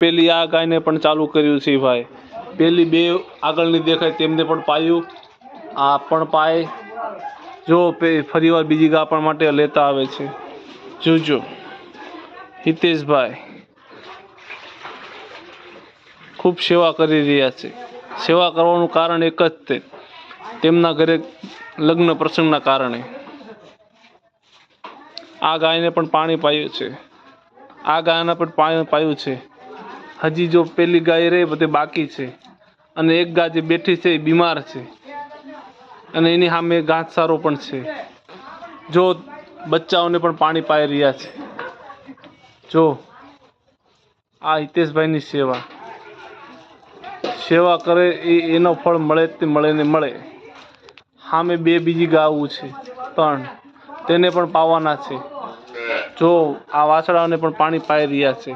પેલી આ ગાયને પણ ચાલુ કર્યું છે ભાઈ. પેલી બે આગળની દેખાય તેમને પણ પાયું. આ પણ પાય. જો ફરીવાર બીજી ગાય આપણા માટે લેતા આવે છે. જોજો હિતેશભાઈ ખૂબ સેવા કરી રહ્યા છે. સેવા કરવાનું કારણ એક જ છે, તેમના ઘરે લગ્ન પ્રસંગના કારણે. આ ગાયને પણ પાણી પાયું છે. આ ગાયને પણ પાણી પાયું છે. હજી જો પેલી ગાય રહી બધી બાકી છે. અને એક ગાય જે બેઠી છે એ બીમાર છે. અને એની સામે ઘાસચારો પણ છે. જો બચ્ચાઓને પણ પાણી પાઈ રહ્યા છે. જો આ હિતેશભાઈની સેવા કરે એનો ફળ મળે તે મળે ને મળે. સામે બીજી ગાવું છે 3, તેને પણ પાવાના છે. જો આ વાછડાઓને પણ પાણી પાઈ રહ્યા છે.